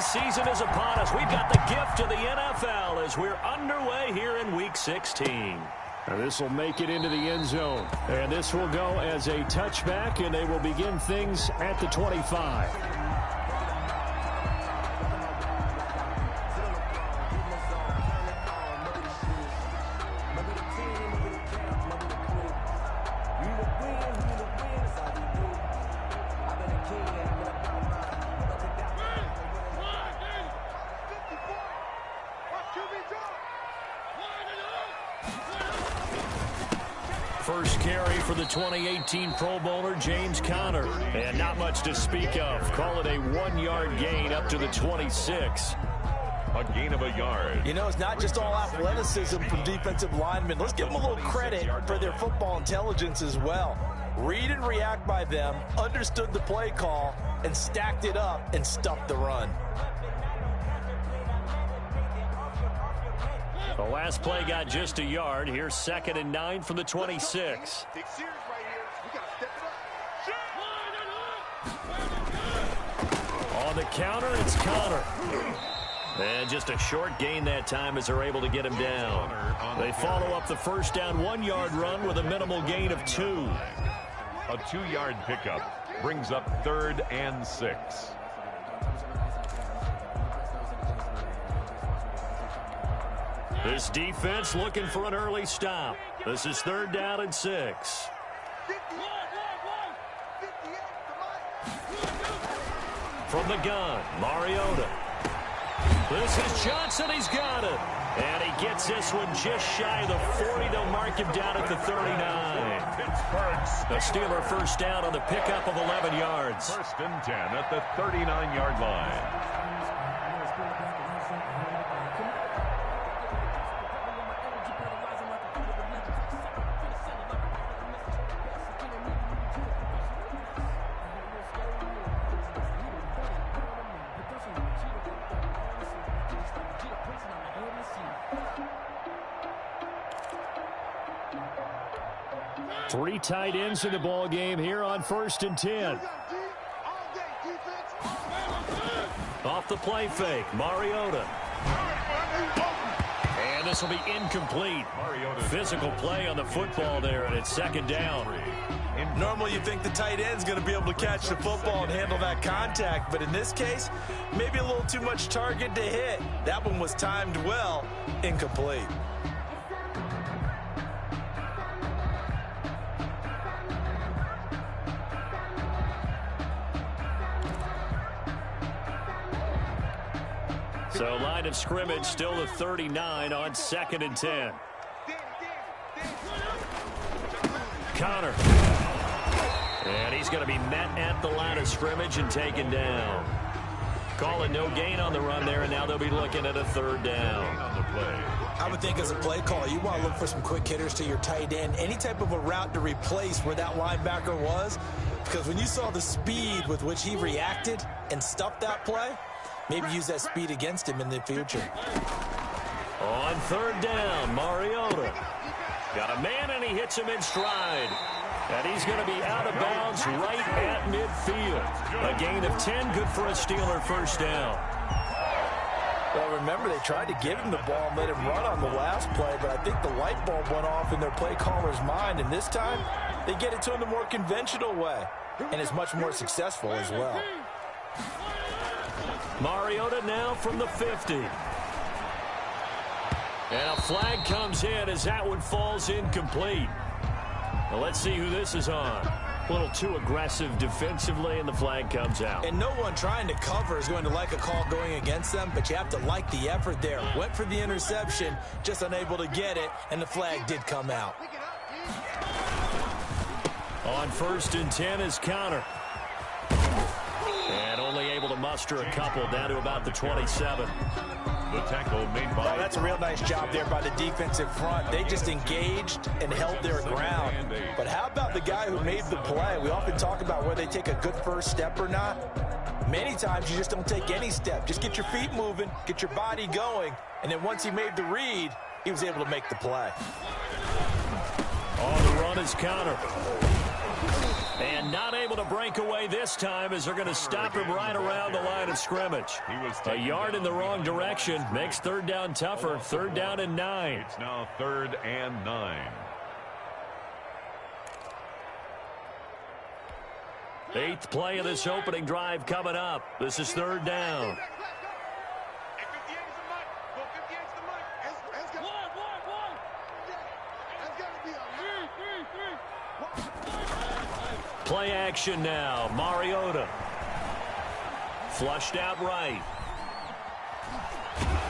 season is upon us. We've got the gift of the NFL as we're underway here in Week 16. And this will make it into the end zone. And this will go as a touchback, and they will begin things at the 25. First carry for the 2018 Pro Bowler, James Conner. And not much to speak of. Call it a 1-yard gain up to the 26. A gain of a yard. You know, it's not just all athleticism from defensive linemen. Let's give them a little credit for their football intelligence as well. Read and react by them, understood the play call, and stacked it up and stuffed the run. The last play got just a yard. Here's 2nd and 9 from the 26. On the counter, it's Conner. And just a short gain that time as they're able to get him down. They follow up the first down 1-yard run with a minimal gain of 2. A 2-yard pickup brings up 3rd and 6. This defense looking for an early stop. This is 3rd down and 6. From the gun, Mariota. This is Johnson. He's got it. And he gets this one just shy of the 40. They'll mark him down at the 39. The Steeler first down on the pickup of 11 yards. 1st and 10 at the 39-yard line. Three tight ends in the ball game here on 1st and 10. Off the play fake, Mariota. And this will be incomplete. Physical play on the football there, and it's 2nd down. Normally you think the tight end's going to be able to catch the football and handle that contact, but in this case, maybe a little too much target to hit. That one was timed well, incomplete. So line of scrimmage still the 39 on 2nd and 10. Conner. And he's going to be met at the line of scrimmage and taken down. Calling no gain on the run there, and now they'll be looking at a 3rd down. On the play. I would think as a play call, you want to look for some quick hitters to your tight end. Any type of a route to replace where that linebacker was. Because when you saw the speed with which he reacted and stuffed that play, maybe use that speed against him in the future. On 3rd down, Mariota. Got a man, and he hits him in stride. And he's going to be out of bounds right at midfield. A gain of 10, good for a Steeler first down. Well, remember, they tried to give him the ball and let him run on the last play, but I think the light bulb went off in their play caller's mind, and this time they get it to him the more conventional way, and it's much more successful as well. Mariota now from the 50. And a flag comes in as that one falls incomplete. Now let's see who this is on. A little too aggressive defensively, and the flag comes out. And no one trying to cover is going to like a call going against them, but you have to like the effort there. Went for the interception, just unable to get it, and the flag did come out. On 1st and 10 is Conner. And only able to muster a couple down to about the 27. The tackle made by... Oh, that's a real nice job there by the defensive front. They just engaged and held their ground. But how about the guy who made the play? We often talk about whether they take a good first step or not. Many times you just don't take any step. Just get your feet moving, get your body going, and then once he made the read, he was able to make the play. On the run is Conner. And not able to break away this time as they're going to stop him right around the line of scrimmage. A yard in the wrong direction makes third down tougher. Third down and 9. It's now 3rd and 9. 8th play of this opening drive coming up. This is 3rd down. Play action now. Mariota. Flushed out right.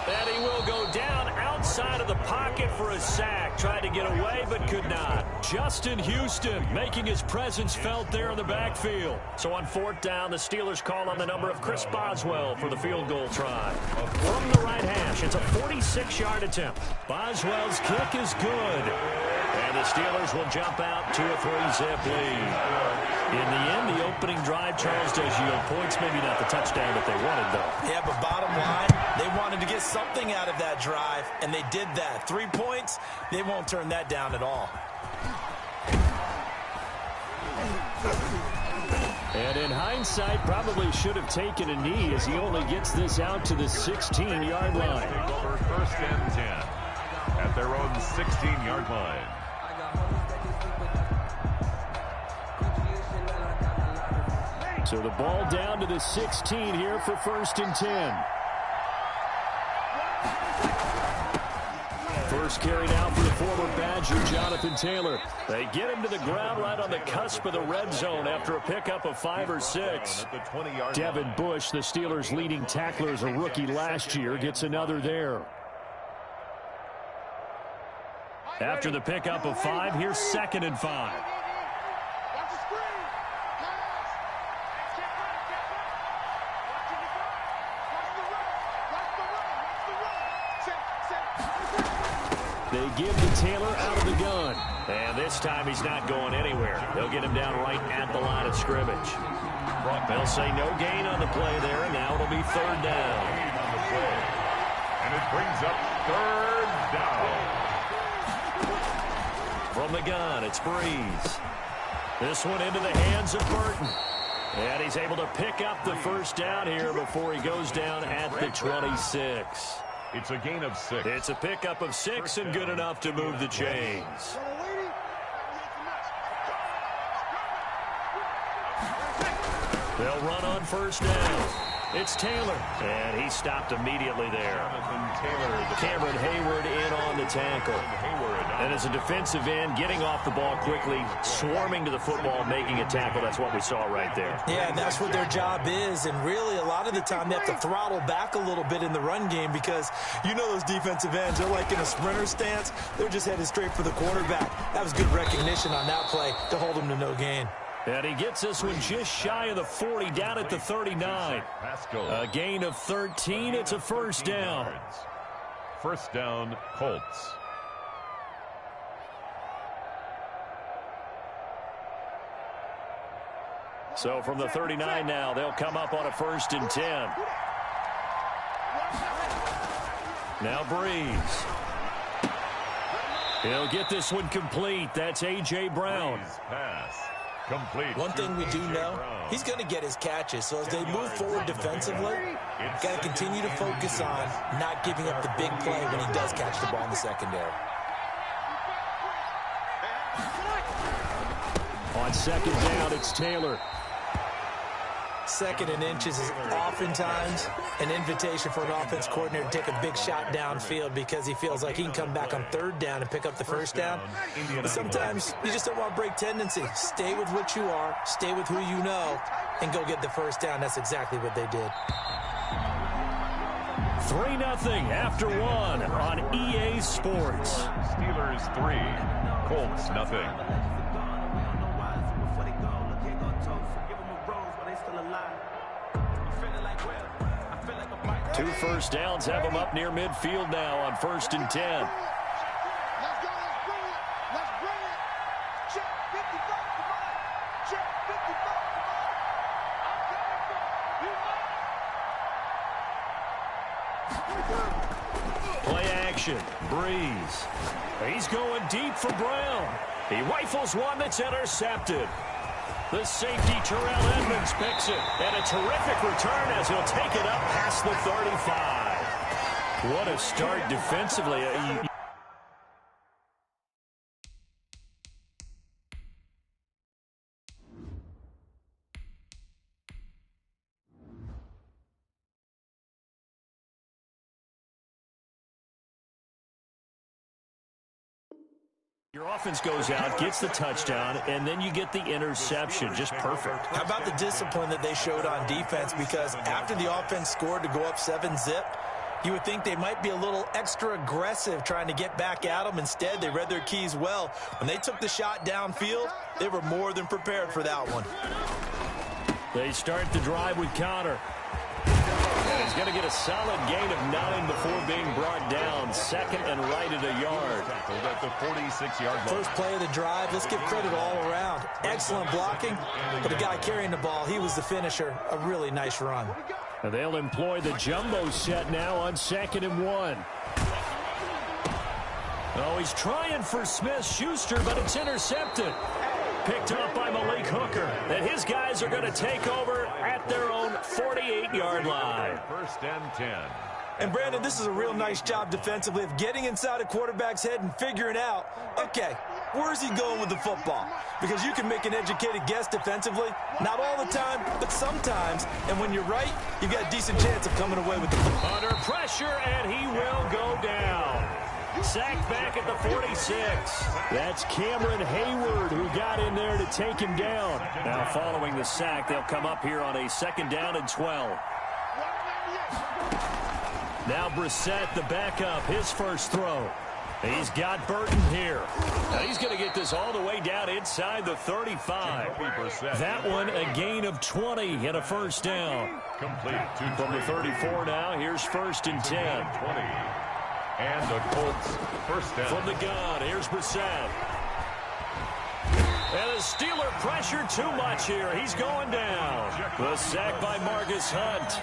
And he will go down outside of the pocket for a sack. Tried to get away, but could not. Justin Houston making his presence felt there in the backfield. So on 4th down, the Steelers call on the number of Chris Boswell for the field goal try. From the right hash, it's a 46-yard attempt. Boswell's kick is good. And the Steelers will jump out to a 3-zip lead. In the end, the opening drive, Charles, does yield points. Maybe not the touchdown that they wanted, though. Yeah, but bottom line, they wanted to get something out of that drive, and they did that. 3 points, they won't turn that down at all. And in hindsight, probably should have taken a knee as he only gets this out to the 16-yard line. Take over 1st and 10 at their own 16-yard line. So the ball down to the 16 here for 1st and 10. First carry down for the former Badger, Jonathan Taylor. They get him to the ground right on the cusp of the red zone after a pickup of 5 or 6. Devin Bush, the Steelers' leading tackler as a rookie last year, gets another there. After the pickup of 5, here's 2nd and 5. They give to Taylor out of the gun. And this time he's not going anywhere. They'll get him down right at the line of scrimmage. They'll say no gain on the play there, and now it'll be 3rd down. And it brings up 3rd down. From the gun, it's Breeze. This one into the hands of Burton. And he's able to pick up the 1st down here before he goes down at the 26. It's a gain of 6. It's a pickup of 6 and good enough to move the chains. They'll run on 1st down. It's Taylor. And he stopped immediately there. Cameron Hayward in on the tackle. And as a defensive end, getting off the ball quickly, swarming to the football, making a tackle. That's what we saw right there. Yeah, and that's what their job is. And really, a lot of the time, they have to throttle back a little bit in the run game because you know those defensive ends, they're like in a sprinter stance. They're just headed straight for the quarterback. That was good recognition on that play to hold him to no gain. And he gets this one just shy of the 40, down at the 39. A gain of 13. It's a 1st down. 1st down, Colts. So from the 39 now, they'll come up on a 1st and 10. Now Breeze. He'll get this one complete. That's A.J. Brown. Pass. Complete. One thing we do know, he's going to get his catches. So as they move forward defensively, got to continue to focus on not giving up the big play when he does catch the ball in the secondary. On 2nd down, it's Taylor. 2nd and inches is oftentimes an invitation for an offense coordinator to take a big shot downfield because he feels like he can come back on 3rd down and pick up the 1st down. But sometimes you just don't want to break tendency. Stay with what you are, stay with who you know, and go get the 1st down. That's exactly what they did. 3-0 after 1 on EA Sports. Steelers 3, Colts nothing. Two 1st downs have them up near midfield now on 1st and 10. Play action. Breeze. He's going deep for Brown. He rifles one that's intercepted. The safety, Terrell Edmonds, picks it. And a terrific return as he'll take it up past the 35. What a start defensively. Your offense goes out, gets the touchdown, and then you get the interception. Just perfect. How about the discipline that they showed on defense? Because after the offense scored to go up 7-zip, you would think they might be a little extra aggressive trying to get back at them. Instead, they read their keys well. When they took the shot downfield, they were more than prepared for that one. They start the drive with Connor. And he's going to get a solid gain of 9 before being brought down. Second and right at a yard. At the 46-yard line. First play of the drive, let's give credit all around. Excellent blocking, but the guy carrying the ball, he was the finisher. A really nice run. And they'll employ the jumbo set now on 2nd and 1. Oh, he's trying for Smith-Schuster, but it's intercepted. Picked up by Malik Hooker. And his guys are going to take over at their own 48-yard line. 1st and 10. And, Brandon, this is a real nice job defensively of getting inside a quarterback's head and figuring out, okay, where's he going with the football? Because you can make an educated guess defensively. Not all the time, but sometimes. And when you're right, you've got a decent chance of coming away with the football. Under pressure, and he will go down. Sacked back at the 46. That's Cameron Hayward who got in there to take him down. Now following the sack, they'll come up here on a 2nd down and 12. Now Brissett, the backup, his first throw. He's got Burton here. Now he's going to get this all the way down inside the 35. That one a gain of 20 and a 1st down. Complete. From the 34 now, here's 1st and 10. 20. And the Colts 1st down. From the gun, here's Brissett. And the Steeler pressure too much here. He's going down. The sack by Marcus Hunt.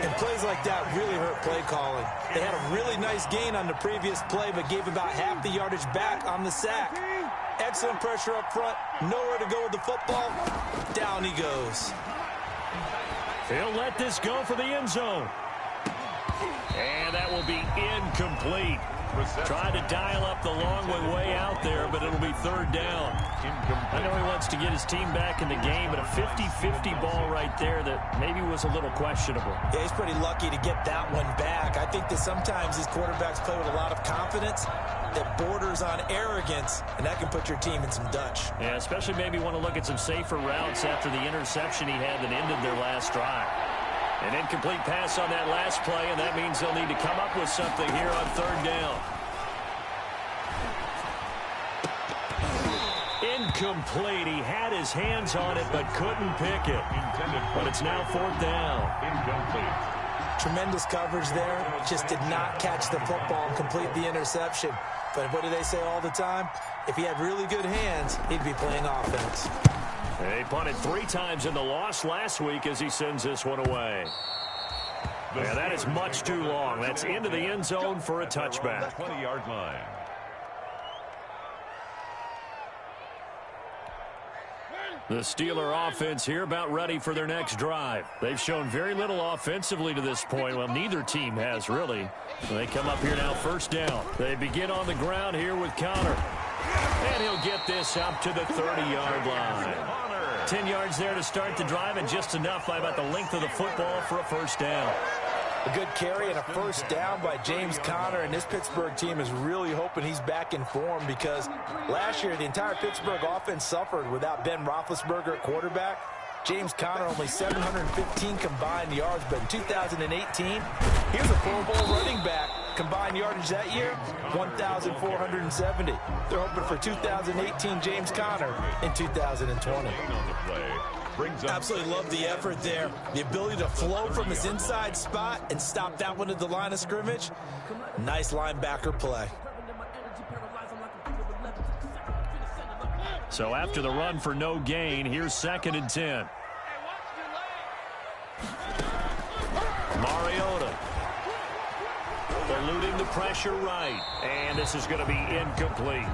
And plays like that really hurt play calling. They had a really nice gain on the previous play, but gave about half the yardage back on the sack. Excellent pressure up front. Nowhere to go with the football. Down he goes. He'll let this go for the end zone. And that will be incomplete. Tried to dial up the long one way out there, but it'll be 3rd down. I know he wants to get his team back in the game, but a 50-50 ball right there that maybe was a little questionable. Yeah, he's pretty lucky to get that one back. I think that sometimes these quarterbacks play with a lot of confidence that borders on arrogance, and that can put your team in some Dutch. Yeah, especially maybe want to look at some safer routes after the interception he had that ended their last drive. An incomplete pass on that last play, and that means they'll need to come up with something here on 3rd down. Incomplete. He had his hands on it, but couldn't pick it. But it's now 4th down. Incomplete. Tremendous coverage there. Just did not catch the football and complete the interception. But what do they say all the time? If he had really good hands, he'd be playing offense. They punted 3 times in the loss last week as he sends this one away. Yeah, that is much too long. That's into the end zone for a touchback. 20-yard line. The Steeler offense here about ready for their next drive. They've shown very little offensively to this point. Well, neither team has, really. They come up here now 1st down. They begin on the ground here with Connor. And he'll get this up to the 30-yard line. 10 yards there to start the drive, and just enough by about the length of the football for a 1st down. A good carry and a 1st down by James Conner, and this Pittsburgh team is really hoping he's back in form because last year the entire Pittsburgh offense suffered without Ben Roethlisberger at quarterback. James Conner only 715 combined yards, but in 2018, he was a Pro Bowl running back. Combined yardage that year, 1,470. They're hoping for 2018 James Conner in 2020. Absolutely love the effort there. The ability to flow from his inside spot and stop that one at the line of scrimmage. Nice linebacker play. So after the run for no gain, here's 2nd and 10. Mariota eluding the pressure right, and this is going to be incomplete.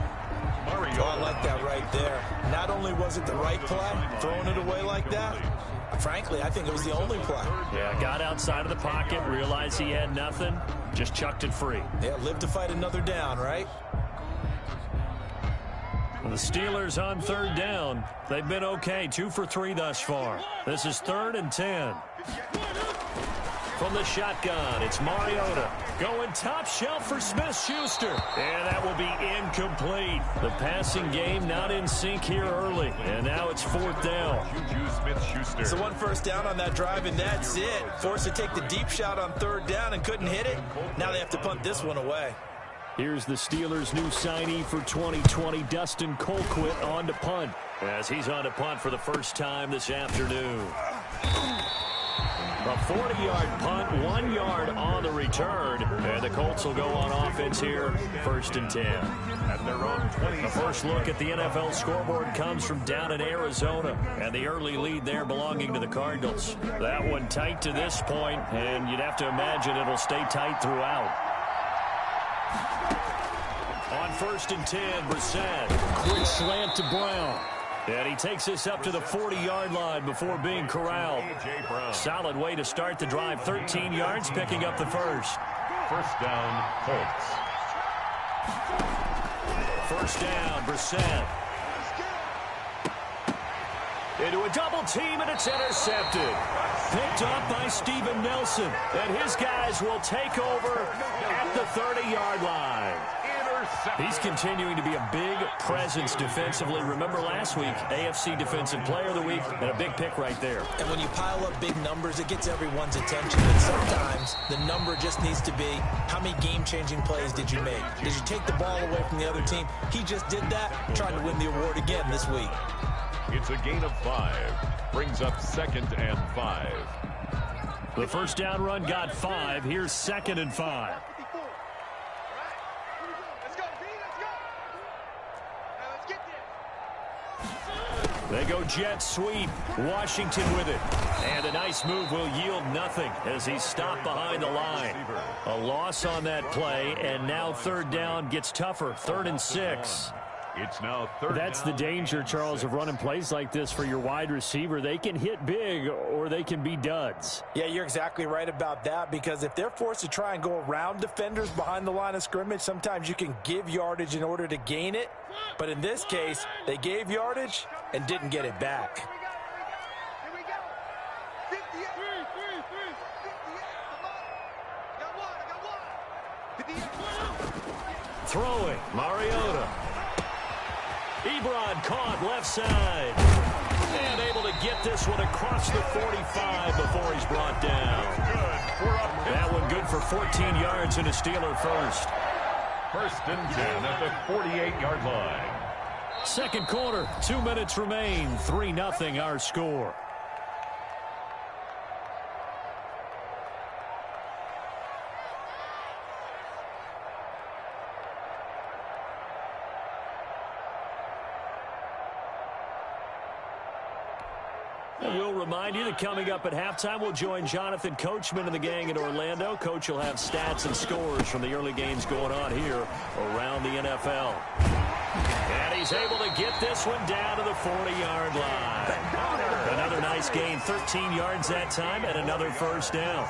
Mariota. Oh, I like that right there. Not only was it the right play, throwing it away like that, frankly, I think it was the only play. Yeah, got outside of the pocket, realized he had nothing, just chucked it free. Yeah, live to fight another down, right? The Steelers on third down. They've been okay, 2 for 3 thus far. This is 3rd and 10. From the shotgun, it's Mariota. Going top shelf for Smith-Schuster. And that will be incomplete. The passing game not in sync here early. And now it's 4th down. Juju Smith-Schuster. So 1 first down on that drive, and that's it. Forced to take the deep shot on 3rd down and couldn't hit it. Now they have to punt this one away. Here's the Steelers' new signee for 2020, Dustin Colquitt, on to punt. As he's on to punt for the first time this afternoon. A 40-yard punt, 1 yard on the return. And the Colts will go on offense here, 1st and 10. At their own 20. The first look at the NFL scoreboard comes from down in Arizona. And the early lead there belonging to the Cardinals. That one tight to this point, and you'd have to imagine it'll stay tight throughout. On 1st and 10, Brissett. Quick slant to Brown. And he takes this up to the 40-yard line before being corralled. Solid way to start the drive. 13 yards, picking up the first. First down, Colts. First down, Brissett. Into a double team, and it's intercepted. Picked up by Steven Nelson. And his guys will take over at the 30-yard line. He's continuing to be a big presence defensively. Remember last week, AFC Defensive Player of the Week, and a big pick right there. And when you pile up big numbers, it gets everyone's attention. But sometimes the number just needs to be, how many game-changing plays did you make? Did you take the ball away from the other team? He just did that, trying to win the award again this week. It's a gain of 5. Brings up 2nd and 5. The first down run got 5. Here's 2nd and 5. They go jet sweep. Washington with it. And a nice move will yield nothing as he's stopped behind the line. A loss on that play, and now 3rd down gets tougher. 3rd and 6. It's now 3rd. That's the danger, Charles, of running plays like this for your wide receiver. They can hit big or they can be duds. Yeah, you're exactly right about that, because if they're forced to try and go around defenders behind the line of scrimmage, sometimes you can give yardage in order to gain it. But in this case, they gave yardage and didn't get it back. Throwing, Mariota. Ebron caught left side. And able to get this one across the 45 before he's brought down. That one good for 14 yards and a Steeler first. 1st and 10 at the 48-yard line. Second quarter, 2 minutes remain. 3-0 our score. We'll remind you that coming up at halftime, we'll join Jonathan Coachman and the gang in Orlando. Coach will have stats and scores from the early games going on here around the NFL. And he's able to get this one down to the 40-yard line. Another nice gain, 13 yards that time, and another first down.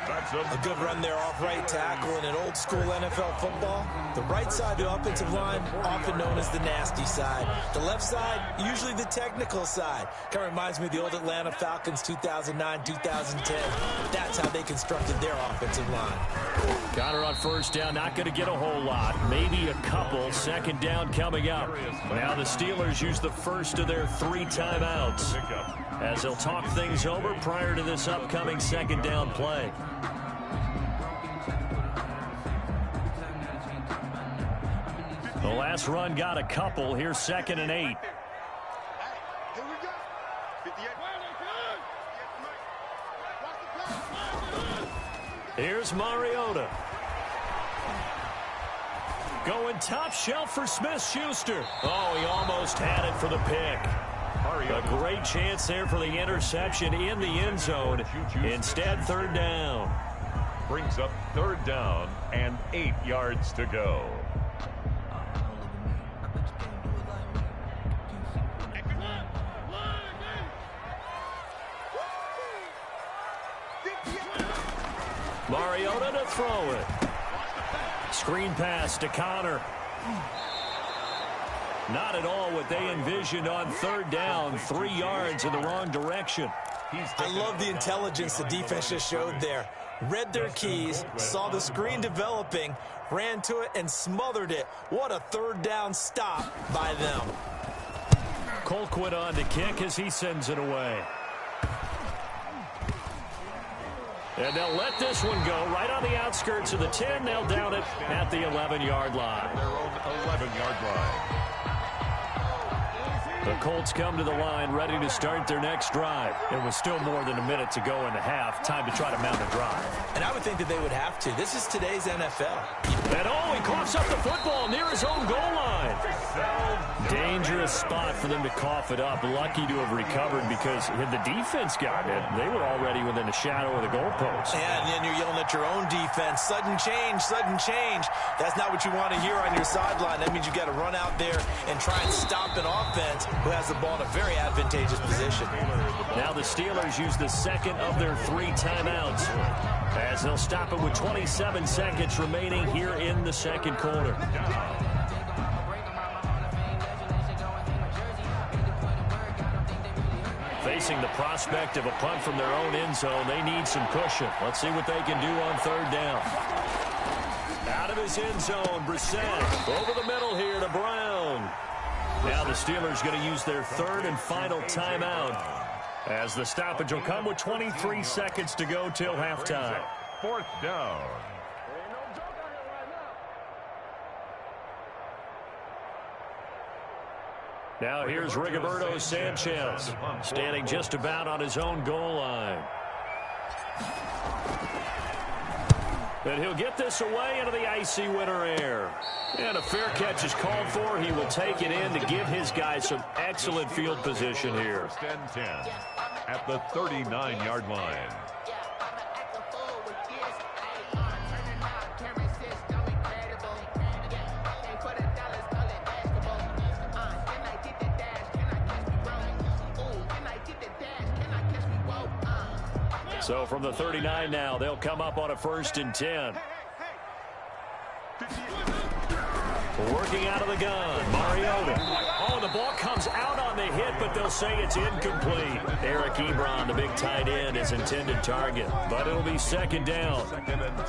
A good run there off right tackle in an old school NFL football. The right side of the offensive line, often known as the nasty side. The left side, usually the technical side. Kind of reminds me of the old Atlanta Falcons 2009, 2010. That's how they constructed their offensive line. Connor on first down, not going to get a whole lot. Maybe a couple. 2nd down coming up. Now the Steelers use the first of their 3 timeouts as they'll talk things over prior to this upcoming 2nd down play. The last run got a couple. Here's 2nd and 8. Here's Mariota. Going top shelf for Smith-Schuster. Oh, he almost had it for the pick. A great chance there for the interception in the end zone. Instead, 3rd down. Brings up 3rd down and 8 yards to go. Mariota to throw it. Screen pass to Connor. Not at all what they envisioned on third down. 3 yards in the wrong direction. I love the intelligence the defense just showed there. Read their keys, saw the screen developing, ran to it, and smothered it. What a third down stop by them. Colquitt on to kick as he sends it away. And they'll let this one go right on the outskirts of the 10. They'll down it at the 11-yard line. Their own 11-yard line. The Colts come to the line ready to start their next drive. It was still more than a minute to go in the half. Time to try to mount a drive. And I would think that they would have to. This is today's NFL. And he coughs up the football near his own goal line. Dangerous spot for them to cough it up. Lucky to have recovered because had the defense gotten it, they were already within the shadow of the goalpost. And then you're yelling at your own defense. Sudden change, sudden change. That's not what you want to hear on your sideline. That means you got to run out there and try and stop an offense who has the ball in a very advantageous position. Now the Steelers use the second of their 3 timeouts as they'll stop it with 27 seconds remaining here in the second quarter. Facing the prospect of a punt from their own end zone, they need some cushion. Let's see what they can do on third down. Out of his end zone, Brissett over the middle here to Brown. Now the Steelers going to use their third and final timeout as the stoppage will come with 23 seconds to go till halftime. 4th down. Now here's Rigoberto Sanchez standing just about on his own goal line. And he'll get this away into the icy winter air. And a fair catch is called for. He will take it in to give his guys some excellent field position here. 1st and 10 at the 39-yard line. So from the 39 now, they'll come up on a 1st and 10. Working out of the gun, Mariota. Oh, the ball comes out on the hit, but they'll say it's incomplete. Eric Ebron, the big tight end, is intended target, but it'll be 2nd down. 2nd and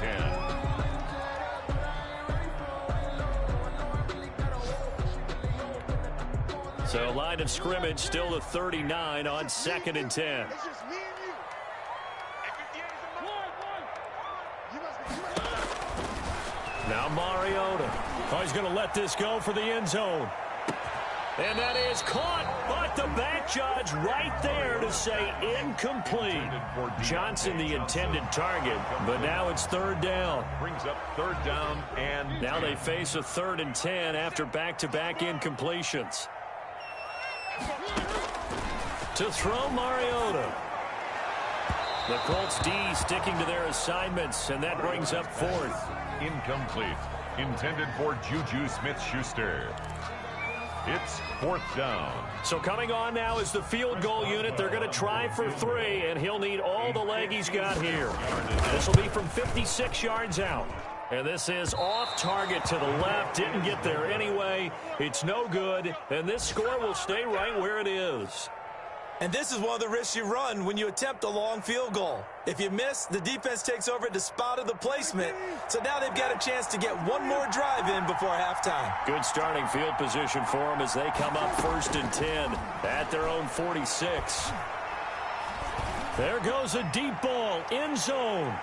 10. So line of scrimmage still the 39 on 2nd and 10. Now Mariota. Oh, he's going to let this go for the end zone. And that is caught, but the back judge right there to say incomplete. Johnson the intended target, but now it's 3rd down. Brings up 3rd down and now they face a 3rd and 10 after back-to-back incompletions. To throw Mariota. The Colts D sticking to their assignments, and that brings up 4th. incomplete. Intended for Juju Smith-Schuster. It's 4th down. So coming on now is the field goal unit. They're going to try for 3, and he'll need all the leg he's got here. This will be from 56 yards out. And this is off target to the left. Didn't get there anyway. It's no good, and this score will stay right where it is. And this is one of the risks you run when you attempt a long field goal. If you miss, the defense takes over at the spot of the placement. So now they've got a chance to get one more drive in before halftime. Good starting field position for them as they come up 1st and 10 at their own 46. There goes a deep ball, end zone.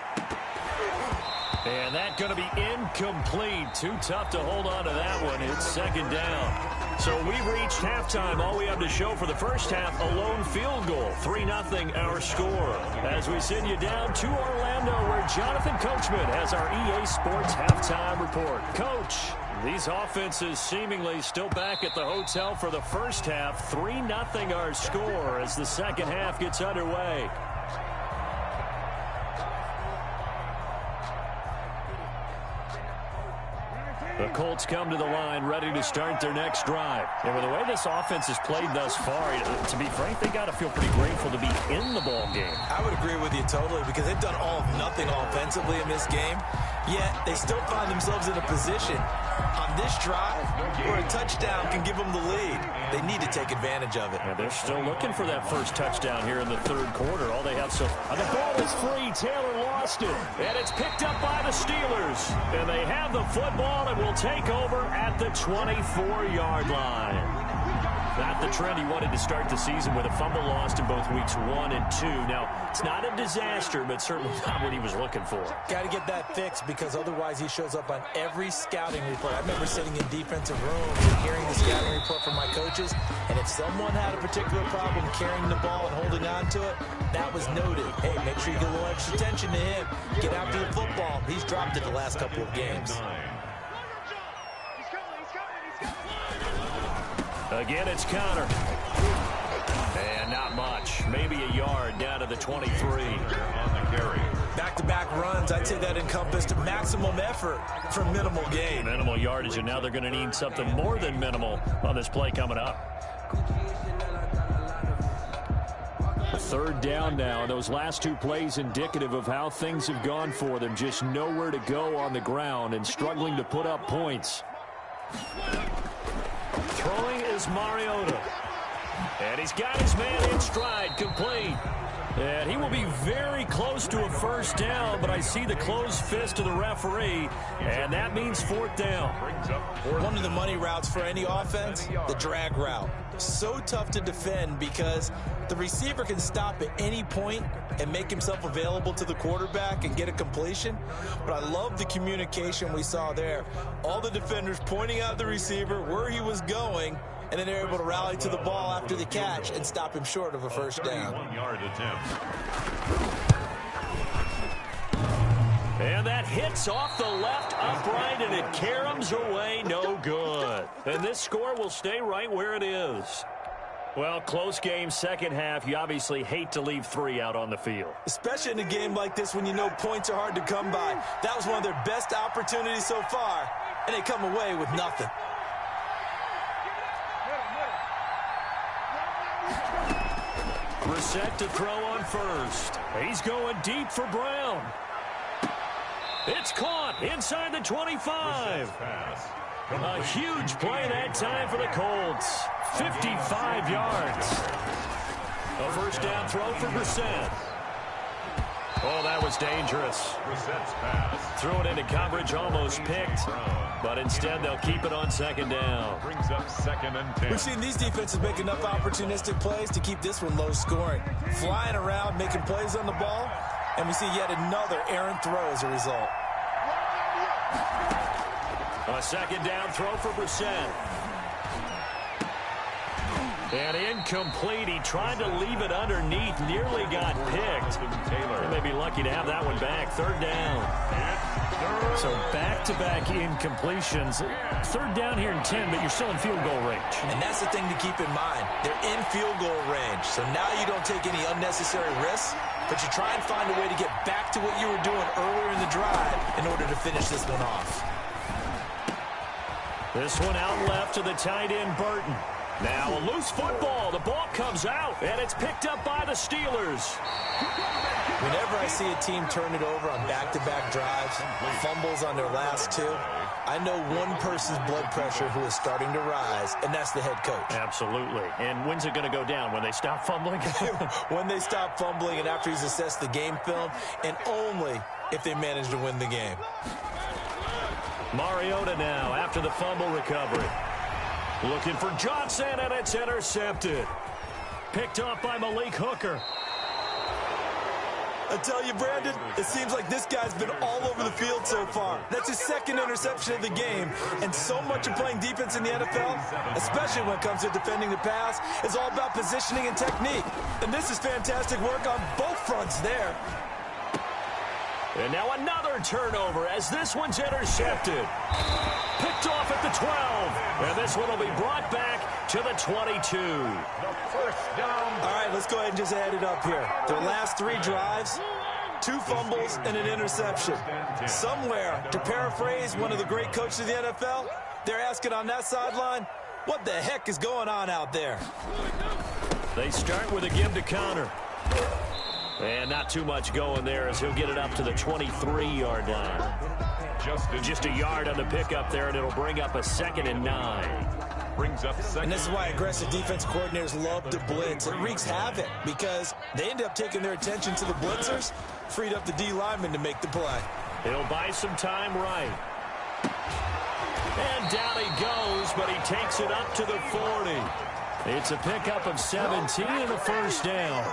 And that's going to be incomplete. Too tough to hold on to that one. It's 2nd down. So we've reached halftime. All we have to show for the first half, a lone field goal. 3-0 our score. As we send you down to Orlando, where Jonathan Coachman has our EA Sports halftime report. Coach, these offenses seemingly still back at the hotel for the first half. 3-0 our score as the second half gets underway. The Colts come to the line ready to start their next drive. And with the way this offense has played thus far, to be frank, they got to feel pretty grateful to be in the ball game. I would agree with you totally because they've done all of nothing offensively in this game, yet they still find themselves in a position on this drive where a touchdown can give them the lead. They need to take advantage of it. And they're still looking for that first touchdown here in the third quarter. All they have so far. The ball is free. Taylor lost it. And it's picked up by the Steelers. And they have the football and will take over at the 24-yard line. Not the trend he wanted to start the season with a fumble lost in both weeks 1 and 2. Now, it's not a disaster, but certainly not what he was looking for. Got to get that fixed because otherwise he shows up on every scouting report. I remember sitting in defensive rooms and hearing the scouting report from my coaches, and if someone had a particular problem carrying the ball and holding on to it, that was noted. Hey, make sure you get a little extra attention to him. Get after the football. He's dropped it the last couple of games. Again, it's Connor. And not much. Maybe a yard down to the 23. Back-to-back runs, I'd say that encompassed maximum effort for minimal gain. Minimal yardage, and now they're going to need something more than minimal on this play coming up. Third down now. Those last two plays indicative of how things have gone for them. Just nowhere to go on the ground and struggling to put up points. Throwing is Mariota. And he's got his man in stride, complete. And he will be very close to a first down, but I see the closed fist of the referee, and that means fourth down. One of the money routes for any offense, the drag route. So tough to defend because the receiver can stop at any point and make himself available to the quarterback and get a completion. But I love the communication we saw there. All the defenders pointing out the receiver where he was going, and then they're able to rally to the ball after the catch and stop him short of a first down. 1-yard attempt. And that hits off the left upright, and it caroms away, no good. And this score will stay right where it is. Well, close game, second half. You obviously hate to leave 3 out on the field. Especially in a game like this when you know points are hard to come by. That was one of their best opportunities so far, and they come away with nothing. Brissett to throw on first. He's going deep for Brown. It's caught inside the 25. A huge play that time for the Colts. 55 yards. A first down throw for Brissett. Oh, that was dangerous. Threw it into coverage, almost picked. But instead, they'll keep it on second down. Brings up 2nd and 10. We've seen these defenses make enough opportunistic plays to keep this one low scoring. Flying around, making plays on the ball, and we see yet another errant throw as a result. A second down throw for Brissett. And incomplete. He tried to leave it underneath. Nearly got picked. They may be lucky to have that one back. Third down. So back-to-back incompletions. Third down here in 10, but you're still in field goal range. And that's the thing to keep in mind. They're in field goal range. So now you don't take any unnecessary risks, but you try and find a way to get back to what you were doing earlier in the drive in order to finish this one off. This one out left to the tight end, Burton. Now a loose football. The ball comes out, and it's picked up by the Steelers. Whenever I see a team turn it over on back-to-back drives, fumbles on their last 2, I know one person's blood pressure who is starting to rise, and that's the head coach. Absolutely. And when's it going to go down? When they stop fumbling? When they stop fumbling and after he's assessed the game film, and only if they manage to win the game. Mariota now after the fumble recovery. Looking for Johnson, and it's intercepted. Picked off by Malik Hooker. I tell you, Brandon, it seems like this guy's been all over the field so far. That's his 2nd interception of the game, and so much of playing defense in the NFL, especially when it comes to defending the pass, is all about positioning and technique. And this is fantastic work on both fronts there. And now another turnover as this one's intercepted. Picked off at the 12. And this one will be brought back to the 22. The first down. All right, let's go ahead and just add it up here. Their last 3 drives, 2 fumbles and an interception. Somewhere, to paraphrase one of the great coaches of the NFL, they're asking on that sideline, what the heck is going on out there? They start with a give to Connor. And not too much going there as he'll get it up to the 23-yard line. Just a yard on the pickup there, and it'll bring up a 2nd and 9. Brings up second. And this is why aggressive defense coordinators love to blitz. It wreaks havoc because they end up taking their attention to the blitzers, freed up the D lineman to make the play. He'll buy some time right. And down he goes, but he takes it up to the 40. It's a pickup of 17 and a first down.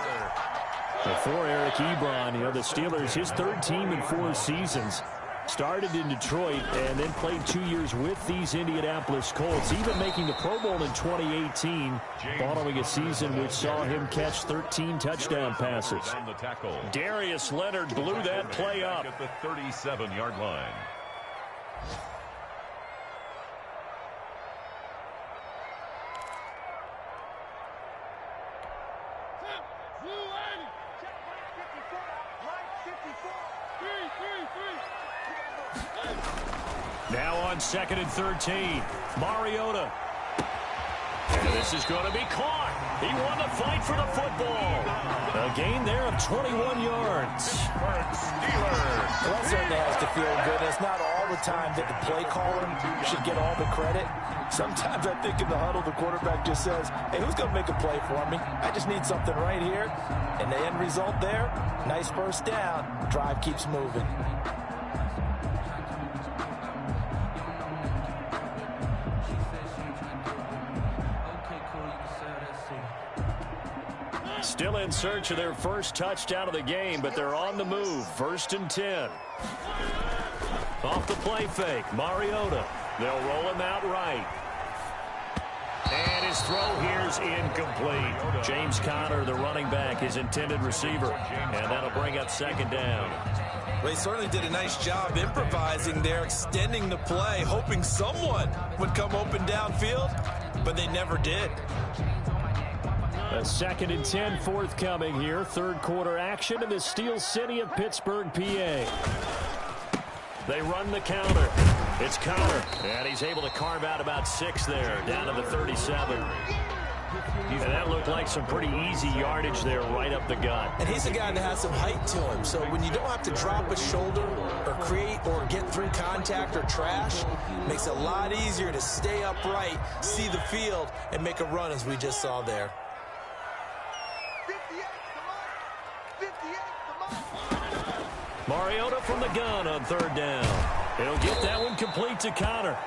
For Eric Ebron, the Steelers, his 3rd team in 4 seasons. Started in Detroit and then played 2 years with these Indianapolis Colts, even making the Pro Bowl in 2018, following a season which saw him catch 13 touchdown passes. Darius Leonard blew that play up at the 37-yard line. Now on 2nd and 13, Mariota. And this is going to be caught. He won the fight for the football. A gain there of 21 yards. Well, that certainly has to feel good. It's not all the time that the play caller should get all the credit. Sometimes I think in the huddle, the quarterback just says, hey, who's going to make a play for me? I just need something right here. And the end result there, nice first down. Drive keeps moving. Still in search of their first touchdown of the game, but they're on the move. 1st and 10. Off the play fake, Mariota. They'll roll him out right. And his throw here's incomplete. James Conner, the running back, his intended receiver. And that'll bring up 2nd down. Well, he certainly did a nice job improvising there, extending the play, hoping someone would come open downfield, but they never did. A 2nd and 10 forthcoming here. 3rd quarter action in the Steel City of Pittsburgh, PA. They run the counter. It's Conner, and he's able to carve out about 6 there, down to the 37. And that looked like some pretty easy yardage there right up the gut. And he's a guy that has some height to him, so when you don't have to drop a shoulder or create or get through contact or trash, it makes it a lot easier to stay upright, see the field, and make a run as we just saw there. Mariota from the gun on 3rd down. He'll get that one complete to Conner.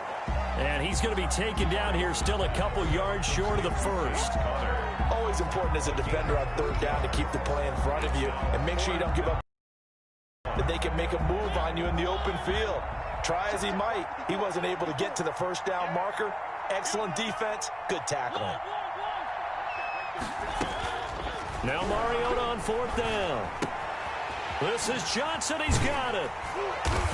And he's going to be taken down here still a couple yards short of the 1st. Always important as a defender on 3rd down to keep the play in front of you and make sure you don't give up that they can make a move on you in the open field. Try as he might, he wasn't able to get to the 1st down marker. Excellent defense, good tackling. Now Mariota on 4th down. This is Johnson. He's got it.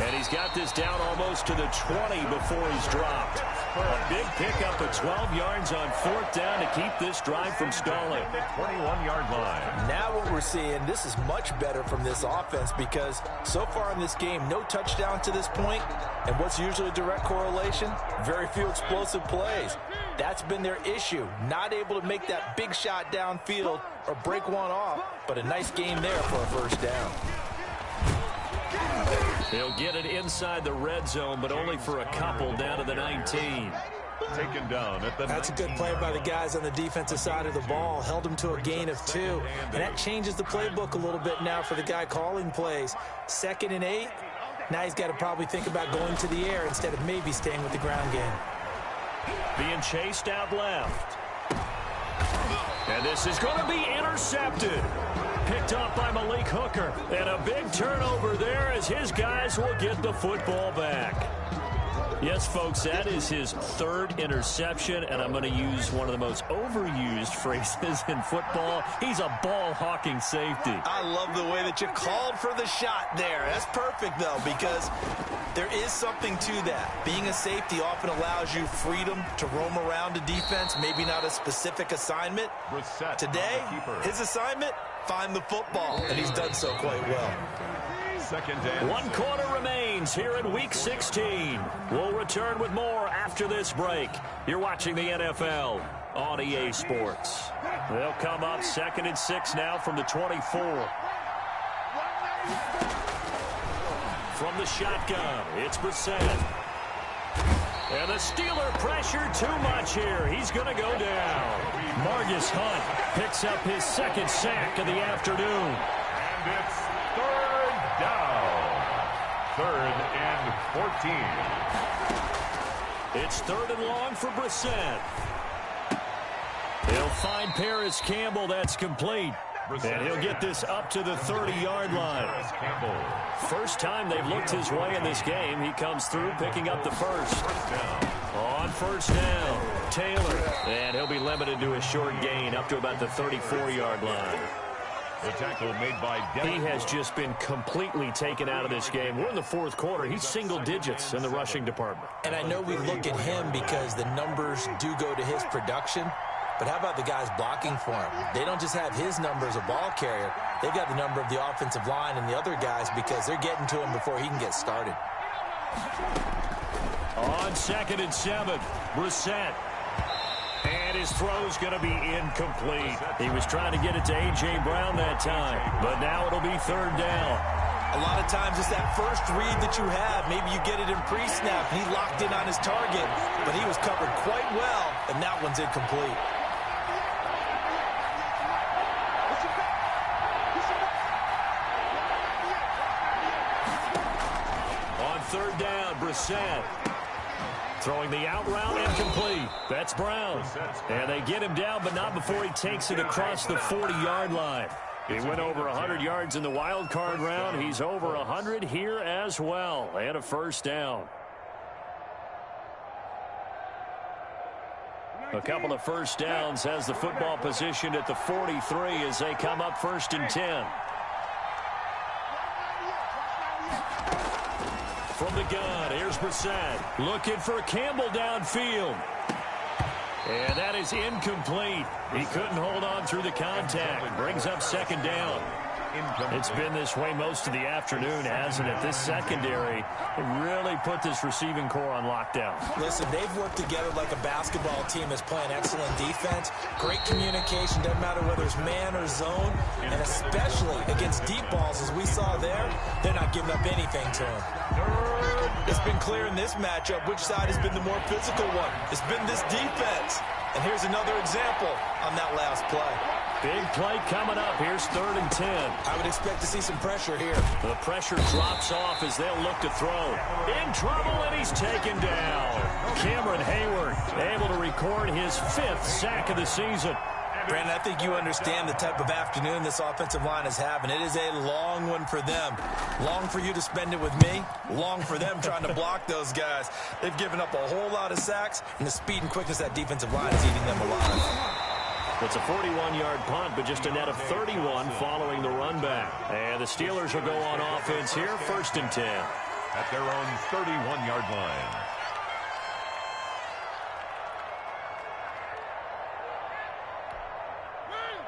And he's got this down almost to the 20 before he's dropped. A big pickup of 12 yards on 4th down to keep this drive from stalling. The 21-yard line. Now what we're seeing, this is much better from this offense because so far in this game, no touchdown to this point. And what's usually a direct correlation? Very few explosive plays. That's been their issue. Not able to make that big shot downfield or break one off. But a nice game there for a 1st down. They'll get it inside the red zone, but only for a couple down to the 19. Taken down at the That's a good play by the guys on the defensive side of the ball. Held him to a gain of 2. And that changes the playbook a little bit now for the guy calling plays. 2nd and 8. Now he's got to probably think about going to the air instead of maybe staying with the ground game. Being chased out left. And this is going to be intercepted. Picked up by Malik Hooker. And a big turnover there as his guys will get the football back. Yes, folks, that is his 3rd interception, and I'm going to use one of the most overused phrases in football. He's a ball-hawking safety. I love the way that you called for the shot there. That's perfect, though, because there is something to that. Being a safety often allows you freedom to roam around a defense, maybe not a specific assignment. Today, his assignment, find the football, and he's done so quite well. 2nd down. 1 quarter remains. begins here in Week 16. We'll return with more after this break. You're watching the NFL on EA Sports. They'll come up 2nd and 6 now from the 24. From the shotgun, it's Brissett. And the Steeler pressure too much here. He's going to go down. Margus Hunt picks up his 2nd sack of the afternoon. And it's 3rd down. 3rd and 14. It's 3rd and long for Brissett. He'll find Paris Campbell. That's complete. And he'll get this up to the 30-yard line. First time they've looked his way in this game. He comes through picking up the first. On first down, Taylor. And he'll be limited to a short gain up to about the 34-yard line. The tackle made by Denver. He has just been completely taken out of this game. We're in the 4th quarter. He's single digits in the rushing department. And I know we look at him because the numbers do go to his production. But how about the guys blocking for him? They don't just have his number as a ball carrier. They've got the number of the offensive line and the other guys because they're getting to him before he can get started. On 2nd and 7, Brissett. And his throw's going to be incomplete. He was trying to get it to A.J. Brown that time, but now it'll be 3rd down. A lot of times it's that first read that you have. Maybe you get it in pre-snap. He locked in on his target, but he was covered quite well, and that one's incomplete. On 3rd down, Brissett. Throwing the out route, incomplete. That's Brown. And they get him down, but not before he takes it across the 40-yard line. He went over 100 yards in the wild card round. He's over 100 here as well. And a first down. A couple of first downs has the football position at the 43 as they come up 1st and 10. From the gun, here's Brissett. Looking for Campbell downfield. And that is incomplete. He couldn't hold on through the contact. Brings up 2nd down. It's been this way most of the afternoon, hasn't it? This secondary really put this receiving core on lockdown. Listen, they've worked together like a basketball team that's playing excellent defense. Great communication, doesn't matter whether it's man or zone. And especially against deep balls, as we saw there, they're not giving up anything to him. It's been clear in this matchup which side has been the more physical one. It's been this defense. And here's another example on that last play. Big play coming up. Here's 3rd and 10. I would expect to see some pressure here. The pressure drops off as they'll look to throw. In trouble, and he's taken down. Cameron Hayward able to record his 5th sack of the season. Brandon, I think you understand the type of afternoon this offensive line is having. It is a long one for them. Long for you to spend it with me. Long for them trying to block those guys. They've given up a whole lot of sacks, and the speed and quickness of that defensive line is eating them alive. It's a 41-yard punt, but just a net of 31 following the run back. And the Steelers will go on offense here, 1st and 10. At their own 31-yard line.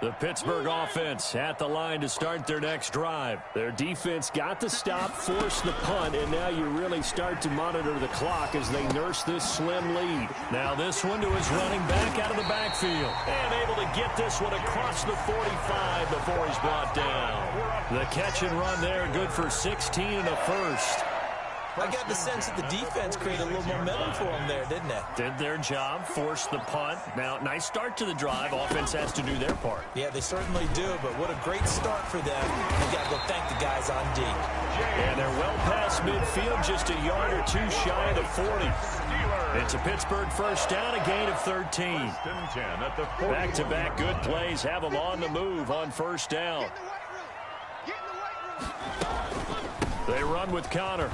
The Pittsburgh offense at the line to start their next drive. Their defense got the stop, forced the punt, and now you really start to monitor the clock as they nurse this slim lead. Now this one to his running back out of the backfield. And able to get this one across the 45 before he's brought down. The catch and run there, good for 16 and a first. I got the sense that the defense created a little momentum for them there, didn't it? Did their job, forced the punt. Now, nice start to the drive. Offense has to do their part. Yeah, they certainly do, but what a great start for them. They've got to go thank the guys on D. And they're well past midfield, just a yard or two shy of the 40. It's a Pittsburgh first down, a gain of 13. Back-to-back good plays have them on the move on first down. They run with Connor.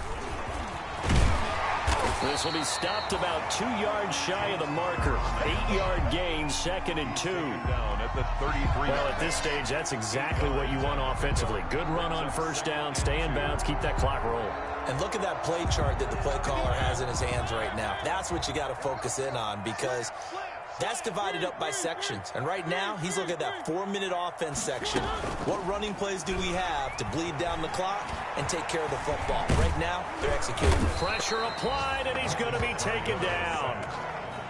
This will be stopped about 2 yards shy of the marker. 8-yard gain, 2nd and 2. Down at the 33. Well, at this stage, that's exactly what you want offensively. Good run on first down, stay in bounds, keep that clock rolling. And look at that play chart that the play caller has in his hands right now. That's what you got to focus in on because That's divided up by sections. And right now, he's looking at that 4-minute offense section. What running plays do we have to bleed down the clock and take care of the football? Right now, they're executing. Pressure applied, and he's going to be taken down.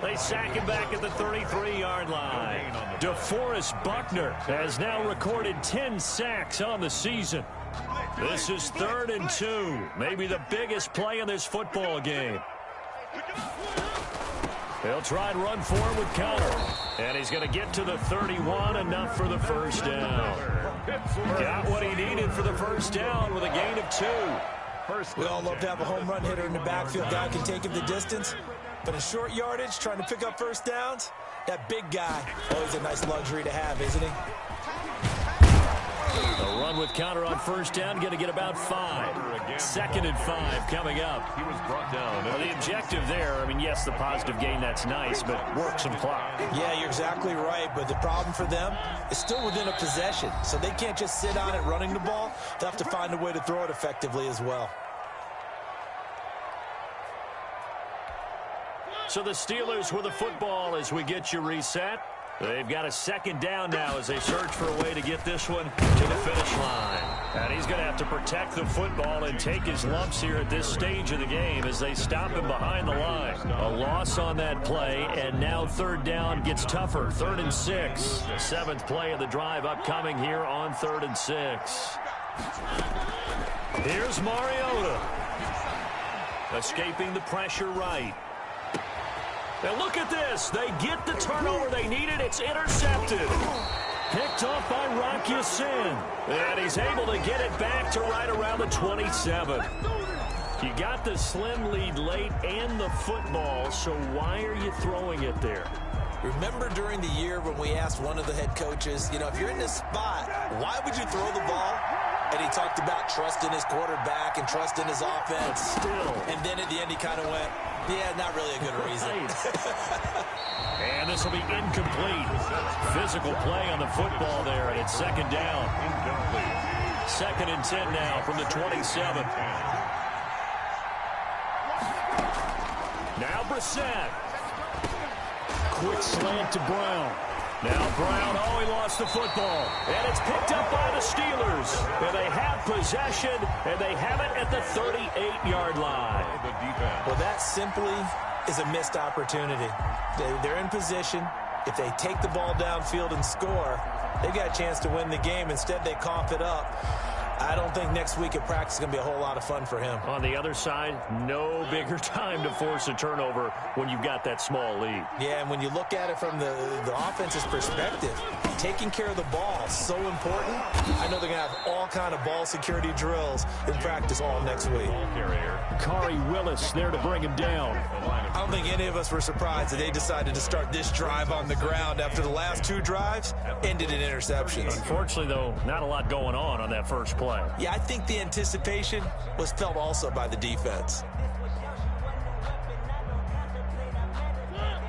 They sack him back at the 33-yard line. DeForest Buckner has now recorded 10 sacks on the season. This is 3rd and 2, maybe the biggest play in this football game. He'll try and run forward with Connor. And he's going to get to the 31, enough for the first down. Got what he needed for the first down with a gain of 2. We all love to have a home run hitter in the backfield. Guy can take him the distance. But in short yardage, trying to pick up first downs, that big guy, always a nice luxury to have, isn't he? A run with Connor on first down, going to get about 5. 2nd and 5 coming up. He was brought down. Well, the objective there, I mean, yes, the positive gain, that's nice, but work some clock. Yeah, you're exactly right, but the problem for them is still within a possession, so they can't just sit on it running the ball. They'll have to find a way to throw it effectively as well. So the Steelers with the football as we get you reset. They've got a 2nd down now as they search for a way to get this one to the finish line. And he's going to have to protect the football and take his lumps here at this stage of the game as they stop him behind the line. A loss on that play, and now 3rd down gets tougher. 3rd and 6. The 7th play of the drive upcoming here on 3rd and 6. Here's Mariota. Escaping the pressure right. Now look at this. They get the turnover they needed. It's intercepted. Picked up by Rocky Sin. And he's able to get it back to right around the 27. You got the slim lead late and the football, so why are you throwing it there? Remember during the year when we asked one of the head coaches, you know, if you're in this spot, why would you throw the ball? And he talked about trust in his quarterback and trust in his offense. Still. And then at the end he kind of went, yeah, not really a good reason. And this will be incomplete. Physical play on the football there, and it's 2nd down. Incomplete. 2nd and 10 now from the 27. Now Brissett. Quick slant to Brown. Now Brown, he lost the football. And it's picked up by the Steelers. And they have possession, and they have it at the 38-yard line. Well, that simply is a missed opportunity. They're in position. If they take the ball downfield and score, they've got a chance to win the game. Instead, they cough it up. I don't think next week at practice is going to be a whole lot of fun for him. On the other side, no bigger time to force a turnover when you've got that small lead. Yeah, and when you look at it from the offense's perspective, taking care of the ball is so important. I know they're going to have all kind of ball security drills in practice all next week. Kari Willis there to bring him down. I don't think any of us were surprised that they decided to start this drive on the ground after the last 2 drives ended in interceptions. Unfortunately, though, not a lot going on that first play. Yeah, I think the anticipation was felt also by the defense.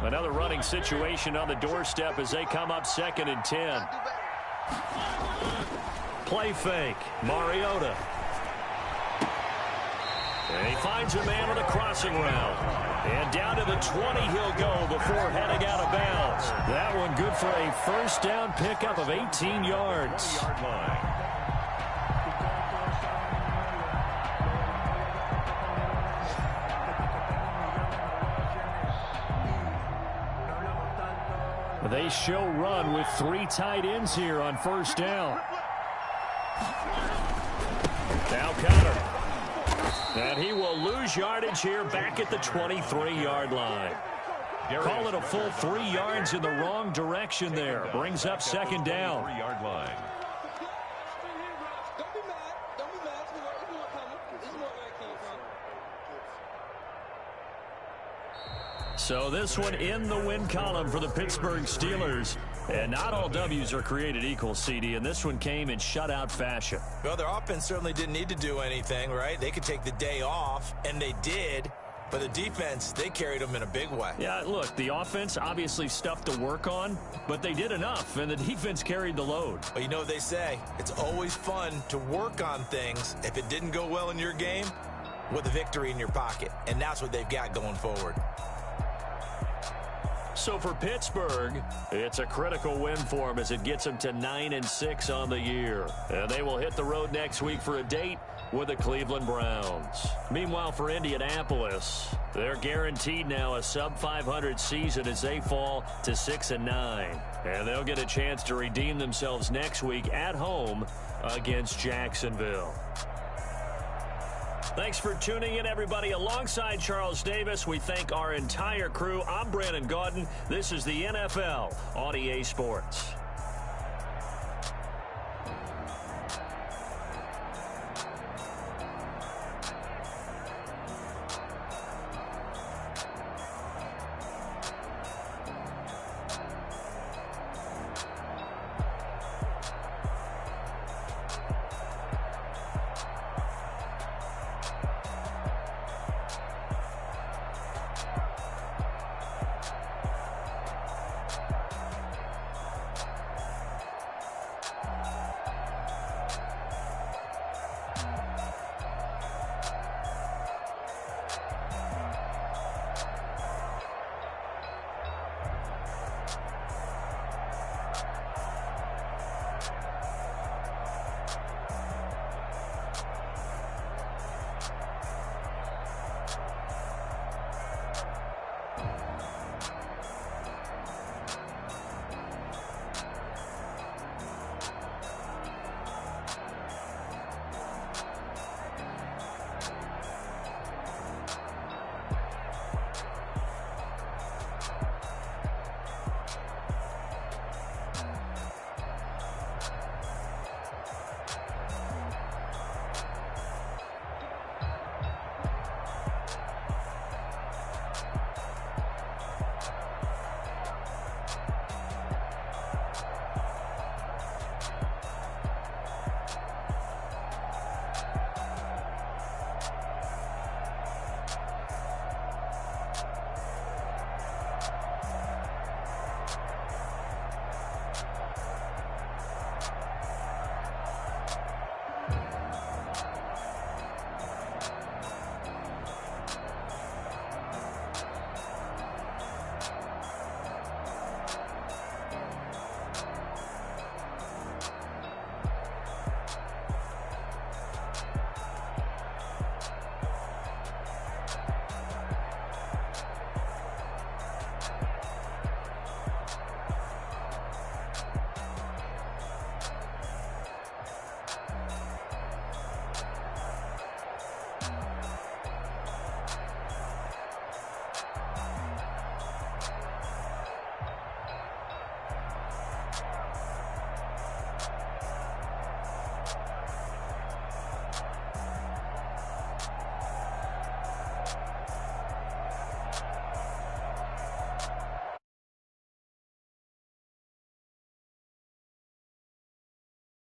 Another running situation on the doorstep as they come up 2nd and 10. Play fake. Mariota. And he finds a man on a crossing route. And down to the 20 he'll go before heading out of bounds. That one good for a first down pickup of 18 yards. They show run with 3 tight ends here on first down. Now Connor. And he will lose yardage here back at the 23-yard line. Call it a full 3 yards in the wrong direction there. Brings up 2nd down. 3-yard line. So this one in the win column for the Pittsburgh Steelers. And not all W's are created equal, CD, and this one came in shutout fashion. Well, their offense certainly didn't need to do anything, right? They could take the day off, and they did. But the defense, they carried them in a big way. Yeah, look, the offense, obviously stuff to work on, but they did enough, and the defense carried the load. Well, you know what they say. It's always fun to work on things if it didn't go well in your game with a victory in your pocket, and that's what they've got going forward. So for Pittsburgh, it's a critical win for them as it gets them to 9-6 on the year. And they will hit the road next week for a date with the Cleveland Browns. Meanwhile, for Indianapolis, they're guaranteed now a sub-500 season as they fall to 6-9. And they'll get a chance to redeem themselves next week at home against Jacksonville. Thanks for tuning in, everybody. Alongside Charles Davis, we thank our entire crew. I'm Brandon Gaudin. This is the NFL on EA Sports.